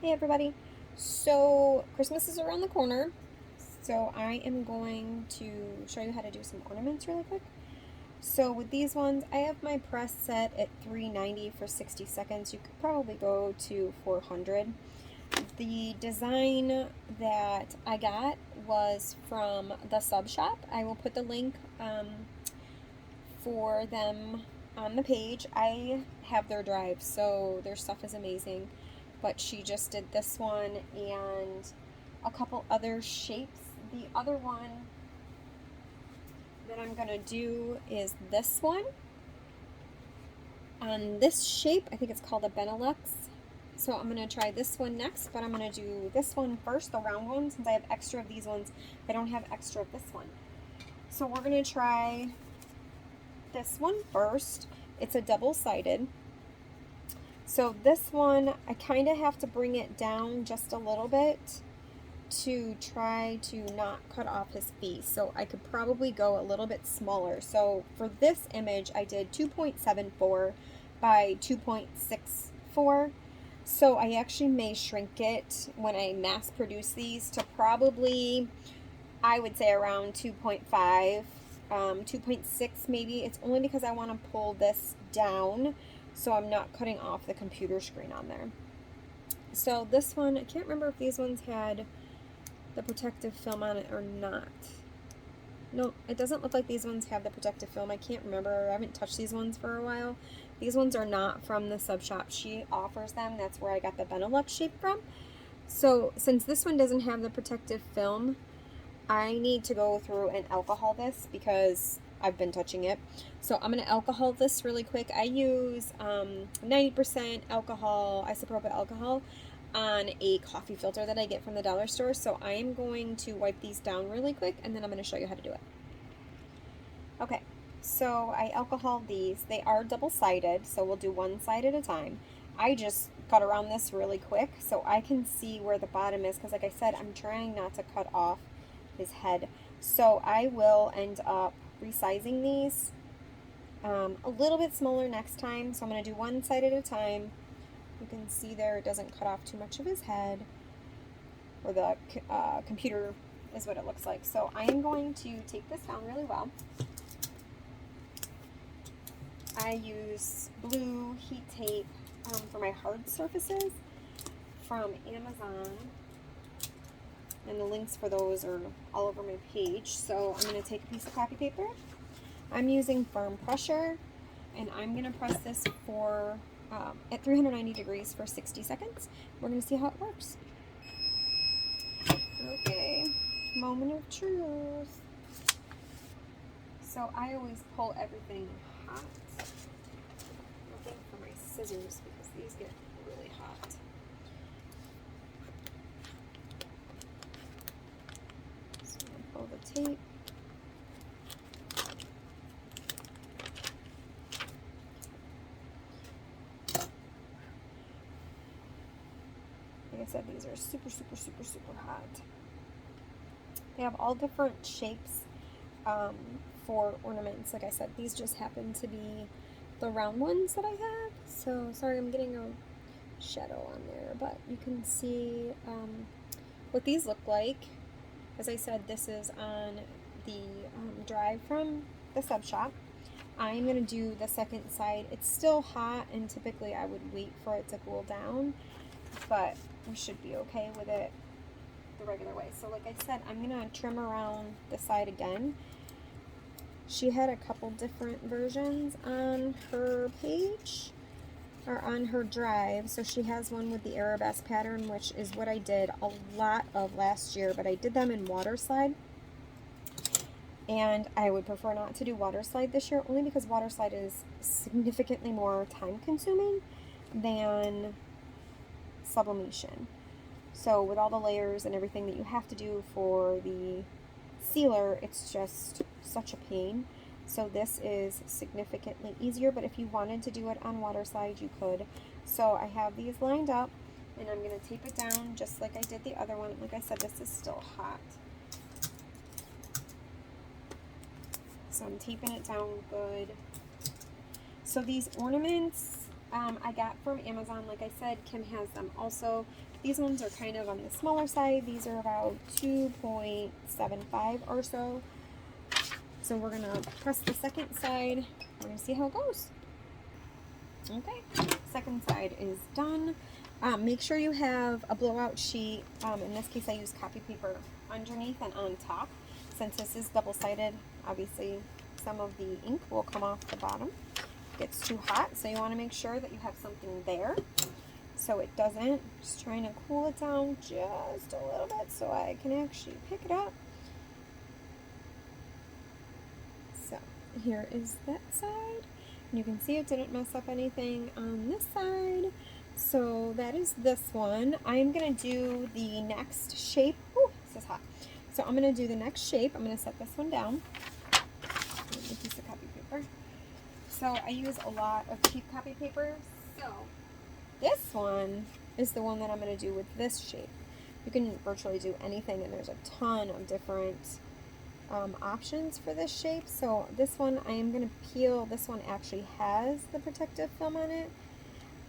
Hey everybody. So Christmas is around the corner. So I am going to show you how to do some ornaments really quick. So with these ones, I have my press set at 390 for 60 seconds. You could probably go to 400. The design that I got was from the sub shop. I will put the link for them on the page. I have their drive, so their stuff is amazing. But she just did this one and a couple other shapes. The other one that I'm going to do is this one. On this shape, I think it's called a benelux. So I'm going to try this one next, but I'm going to do this one first, the round one, since I have extra of these ones. I don't have extra of this one. So we're going to try this one first. It's a double-sided. So this one, I kind of have to bring it down just a little bit to try to not cut off his face. So I could probably go a little bit smaller. So for this image, I did 2.74 by 2.64. So I actually may shrink it when I mass produce these to probably, I would say around 2.5, 2.6 maybe. It's only because I want to pull this down so I'm not cutting off the computer screen on there. So this one, I can't remember if these ones had the protective film on it or not. No, it doesn't look like these ones have the protective film. I can't remember. I haven't touched these ones for a while. These ones are not from the sub shop. She offers them. That's where I got the benelux shape from. So since this one doesn't have the protective film, I need to go through and alcohol this because I've been touching it. So I'm going to alcohol this really quick. I use 90% alcohol, isopropyl alcohol, on a coffee filter that I get from the dollar store. So I am going to wipe these down really quick and then I'm going to show you how to do it. Okay, so I alcoholed these. They are double-sided, so we'll do one side at a time. I just cut around this really quick so I can see where the bottom is because like I said, I'm trying not to cut off his head. So I will end up resizing these a little bit smaller next time. So I'm going to do one side at a time. You can see there it doesn't cut off too much of his head, or the computer is what it looks like. So I am going to take this down really well. I use blue heat tape for my hard surfaces from Amazon. And the links for those are all over my page. So I'm going to take a piece of copy paper. I'm using firm pressure, and I'm going to press this for at 390 degrees for 60 seconds. We're going to see how it works. Okay, moment of truth. So I always pull everything hot. Looking for my scissors because these get really hot. So I'm going to pull the tape. Like I said, these are super, super, super, super hot. They have all different shapes for ornaments. Like I said, these just happen to be the round ones that I have. So, sorry, I'm getting a shadow on there, but you can see what these look like. As I said, this is on the drive from the sub shop. I'm going to do the second side. It's still hot, and typically I would wait for it to cool down, but we should be okay with it the regular way. So like I said, I'm going to trim around the side again. She had a couple different versions on her page, or on her drive. So she has one with the arabesque pattern, which is what I did a lot of last year, but I did them in water slide. And I would prefer not to do water slide this year, only because water slide is significantly more time consuming than sublimation. So with all the layers and everything that you have to do for the sealer, it's just such a pain. So this is significantly easier, but if you wanted to do it on water slide, you could. So I have these lined up, and I'm going to tape it down just like I did the other one. Like I said, this is still hot. So I'm taping it down good. So these ornaments, I got from Amazon. Like I said, Kim has them also. These ones are kind of on the smaller side. These are about 2.75 or so. So we're going to press the second side. We're going to see how it goes. Okay, second side is done. Make sure you have a blowout sheet. In this case, I use copy paper underneath and on top. Since this is double-sided, obviously some of the ink will come off the bottom. It gets too hot, so you want to make sure that you have something there so it doesn't. Just trying to cool it down just a little bit so I can actually pick it up. So here is that side. You can see it didn't mess up anything on this side. So that is this one. I'm going to do the next shape. Oh, this is hot. So I'm going to do the next shape. I'm going to set this one down. A piece of copy paper. So I use a lot of cheap copy paper. So this one is the one that I'm going to do with this shape. You can virtually do anything, and there's a ton of different options for this shape. So this one I am going to peel. This one actually has the protective film on it.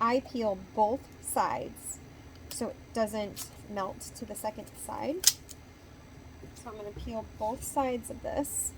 I peel both sides so it doesn't melt to the second side. So I'm going to peel both sides of this.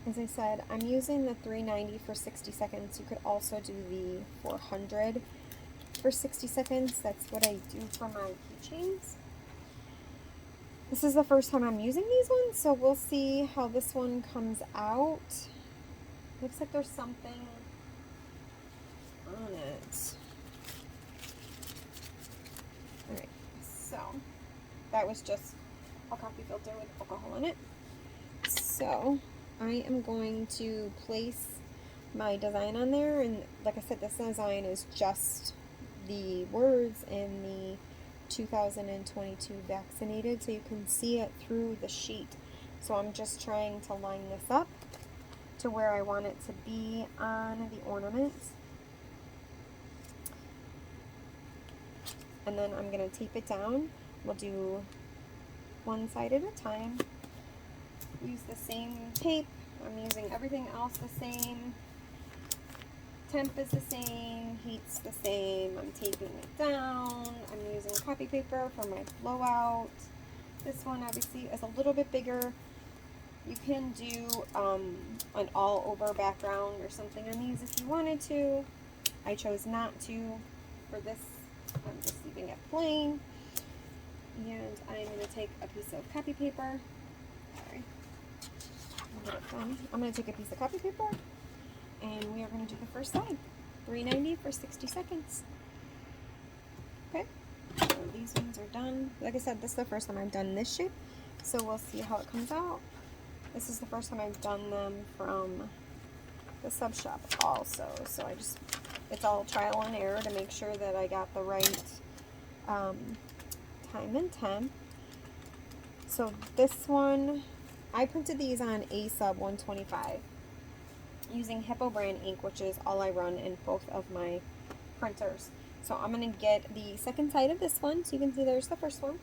As I said, I'm using the 390 for 60 seconds. You could also do the 400 for 60 seconds. That's what I do for my keychains. This is the first time I'm using these ones, so we'll see how this one comes out. Looks like there's something on it. Alright, so that was just a coffee filter with alcohol in it. So I am going to place my design on there, and like I said, this design is just the words and the 2022 vaccinated, so you can see it through the sheet. So I'm just trying to line this up to where I want it to be on the ornaments. And then I'm going to tape it down. We'll do one side at a time. Use the same tape. I'm using everything else the same. Temp is the same, heat's the same. I'm taping it down. I'm using copy paper for my blowout. This one obviously is a little bit bigger. You can do an all over background or something on these if you wanted to. I chose not to for this. I'm just leaving it plain. And I'm going to take a piece of copy paper. Sorry. Get it done. I'm going to take a piece of copy paper, and we are going to do the first side. 390 for 60 seconds. Okay, so these ones are done. Like I said, this is the first time I've done this shape, so we'll see how it comes out. This is the first time I've done them from the sub shop also, so it's all trial and error to make sure that I got the right time and temp. So this one, I printed these on A sub 125 using Hippo brand ink, which is all I run in both of my printers. So I'm going to get the second side of this one, so you can see there's the first one.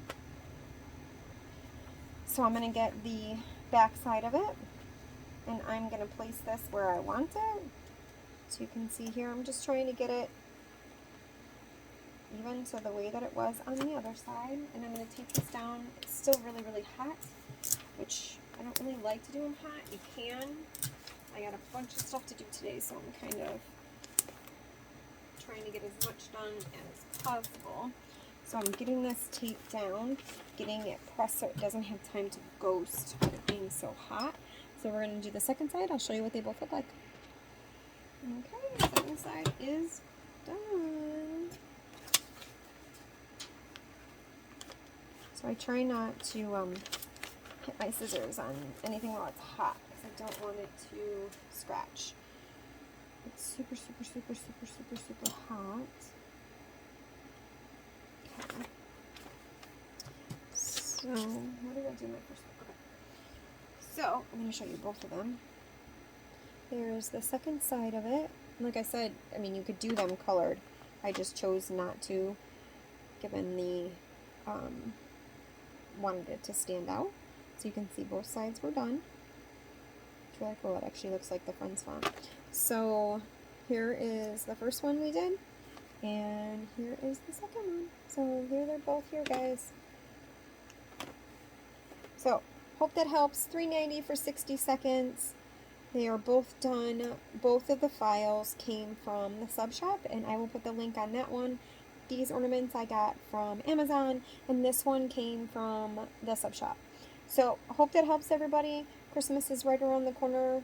So I'm going to get the back side of it, and I'm going to place this where I want it. So you can see here, I'm just trying to get it even to the way that it was on the other side, and I'm going to tape this down. It's still really, really hot, which I don't really like to do them hot. You can. I got a bunch of stuff to do today, so I'm kind of trying to get as much done as possible. So I'm getting this taped down, getting it pressed so it doesn't have time to ghost with it being so hot. So we're going to do the second side. I'll show you what they both look like. Okay, the second side is done. So I try not to hit my scissors on anything while it's hot, because I don't want it to scratch. It's super, super, super, super, super, super hot. Okay. So, what did I do my first one? Okay. So, I'm going to show you both of them. There's the second side of it. Like I said, I mean, you could do them colored. I just chose not to, given the, wanted it to stand out. So you can see both sides were done. It's really cool. It actually looks like the Friends font. So here is the first one we did, and here is the second one. So here they're both here, guys. So hope that helps. $3.90 for 60 seconds. They are both done. Both of the files came from the sub shop, and I will put the link on that one. These ornaments I got from Amazon, and this one came from the sub shop. So I hope that helps everybody. Christmas is right around the corner,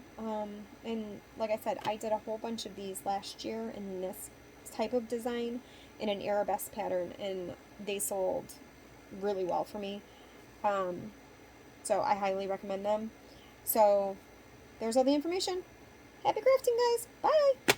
and like I said, I did a whole bunch of these last year in this type of design in an arabesque pattern, and they sold really well for me. So I highly recommend them. So there's all the information. Happy crafting, guys. Bye.